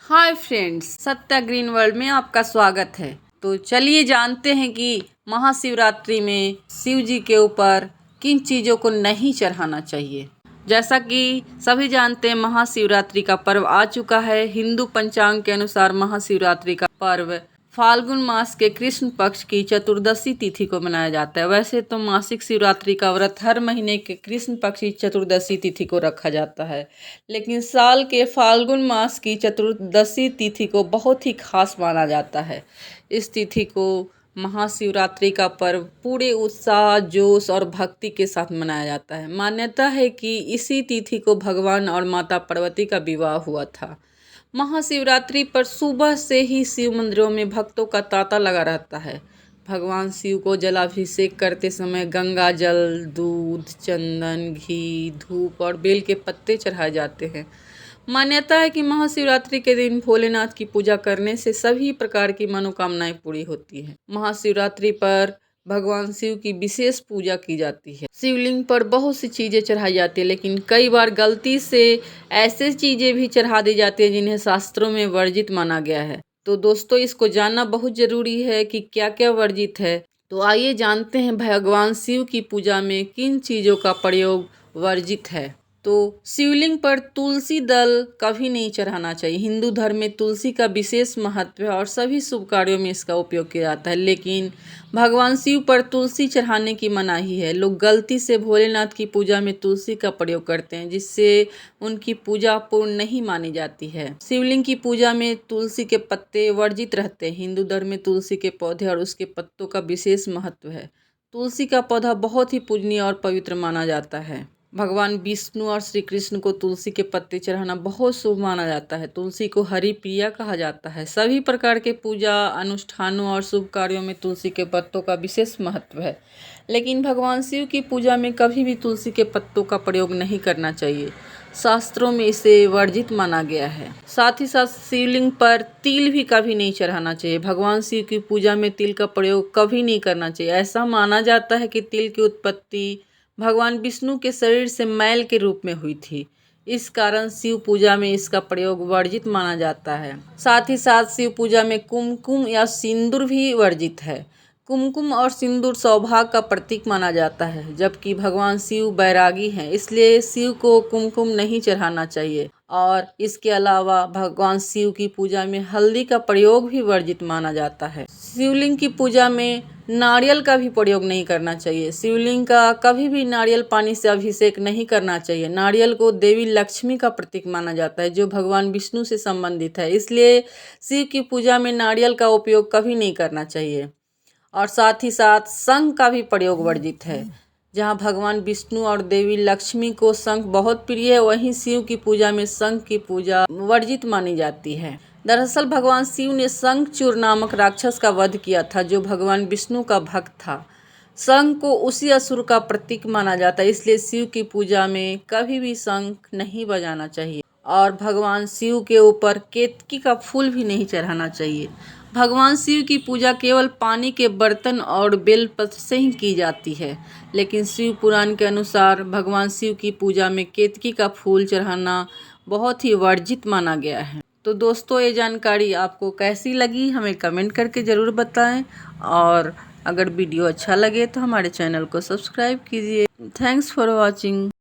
Hi friends, Satya green world में आपका स्वागत है। तो चलिए जानते हैं कि महाशिवरात्रि में शिव जी के ऊपर किन चीज़ों को नहीं चढ़ाना चाहिए। जैसा कि सभी जानते हैं, महाशिवरात्रि का पर्व आ चुका है। हिंदू पंचांग के अनुसार महाशिवरात्रि का पर्व फाल्गुन मास के कृष्ण पक्ष की चतुर्दशी तिथि को मनाया जाता है। वैसे तो मासिक शिवरात्रि का व्रत हर महीने के कृष्ण पक्ष की चतुर्दशी तिथि को रखा जाता है, लेकिन साल के फाल्गुन मास की चतुर्दशी तिथि को बहुत ही खास माना जाता है। इस तिथि को महाशिवरात्रि का पर्व पूरे उत्साह, जोश और भक्ति के साथ मनाया जाता है। मान्यता है कि इसी तिथि को भगवान और माता पार्वती का विवाह हुआ था। महाशिवरात्रि पर सुबह से ही शिव मंदिरों में भक्तों का तांता लगा रहता है। भगवान शिव को जलाभिषेक करते समय गंगा जल, दूध, चंदन, घी, धूप और बेल के पत्ते चढ़ाए जाते हैं। मान्यता है कि महाशिवरात्रि के दिन भोलेनाथ की पूजा करने से सभी प्रकार की मनोकामनाएं पूरी होती हैं। महाशिवरात्रि पर भगवान शिव की विशेष पूजा की जाती है। शिवलिंग पर बहुत सी चीज़ें चढ़ाई जाती है, लेकिन कई बार गलती से ऐसे चीज़ें भी चढ़ा दी जाती है जिन्हें शास्त्रों में वर्जित माना गया है। तो दोस्तों, इसको जानना बहुत ज़रूरी है कि क्या क्या वर्जित है। तो आइए जानते हैं भगवान शिव की पूजा में किन चीज़ों का प्रयोग वर्जित है। तो शिवलिंग पर तुलसी दल कभी नहीं चढ़ाना चाहिए। हिंदू धर्म में तुलसी का विशेष महत्व है और सभी शुभ कार्यों में इसका उपयोग किया जाता है, लेकिन भगवान शिव पर तुलसी चढ़ाने की मनाही है। लोग गलती से भोलेनाथ की पूजा में तुलसी का प्रयोग करते हैं, जिससे उनकी पूजा पूर्ण नहीं मानी जाती है। शिवलिंग की पूजा में तुलसी के पत्ते वर्जित रहते हैं। हिंदू धर्म में तुलसी के पौधे और उसके पत्तों का विशेष महत्व है। तुलसी का पौधा बहुत ही पूजनीय और पवित्र माना जाता है। भगवान विष्णु और श्री कृष्ण को तुलसी के पत्ते चढ़ाना बहुत शुभ माना जाता है। तुलसी को हरि प्रिया कहा जाता है। सभी प्रकार के पूजा अनुष्ठानों और शुभ कार्यों में तुलसी के पत्तों का विशेष महत्व है, लेकिन भगवान शिव की पूजा में कभी भी तुलसी के पत्तों का प्रयोग नहीं करना चाहिए। शास्त्रों में इसे वर्जित माना गया है। साथ ही साथ शिवलिंग पर तिल भी कभी नहीं चढ़ाना चाहिए। भगवान शिव की पूजा में तिल का प्रयोग कभी नहीं करना चाहिए। ऐसा माना जाता है कि तिल की उत्पत्ति भगवान विष्णु के शरीर से मैल के रूप में हुई थी। इस कारण शिव पूजा में इसका प्रयोग वर्जित माना जाता है। साथ ही साथ शिव पूजा में कुमकुम या सिंदूर भी वर्जित है। कुमकुम और सिंदूर सौभाग्य का प्रतीक माना जाता है, जबकि भगवान शिव बैरागी हैं, इसलिए शिव को कुमकुम नहीं चढ़ाना चाहिए। और इसके अलावा भगवान शिव की पूजा में हल्दी का प्रयोग भी वर्जित माना जाता है। शिवलिंग की पूजा में नारियल का भी प्रयोग नहीं करना चाहिए। शिवलिंग का कभी भी नारियल पानी से अभिषेक नहीं करना चाहिए। नारियल को देवी लक्ष्मी का प्रतीक माना जाता है, जो भगवान विष्णु से संबंधित है, इसलिए शिव की पूजा में नारियल का उपयोग कभी नहीं करना चाहिए। और साथ ही साथ शंख का भी प्रयोग वर्जित है। जहाँ भगवान विष्णु और देवी लक्ष्मी को शंख बहुत प्रिय है, वहीं शिव की पूजा में शंख की पूजा वर्जित मानी जाती है। दरअसल भगवान शिव ने शंखचूर नामक राक्षस का वध किया था, जो भगवान विष्णु का भक्त था। शंख को उसी असुर का प्रतीक माना जाता है, इसलिए शिव की पूजा में कभी भी शंख नहीं बजाना चाहिए। और भगवान शिव के ऊपर केतकी का फूल भी नहीं चढ़ाना चाहिए। भगवान शिव की पूजा केवल पानी के बर्तन और बेलपत्र से ही की जाती है, लेकिन शिव पुराण के अनुसार भगवान शिव की पूजा में केतकी का फूल चढ़ाना बहुत ही वर्जित माना गया है। तो दोस्तों, ये जानकारी आपको कैसी लगी हमें कमेंट करके ज़रूर बताएं, और अगर वीडियो अच्छा लगे तो हमारे चैनल को सब्सक्राइब कीजिए। Thanks for watching.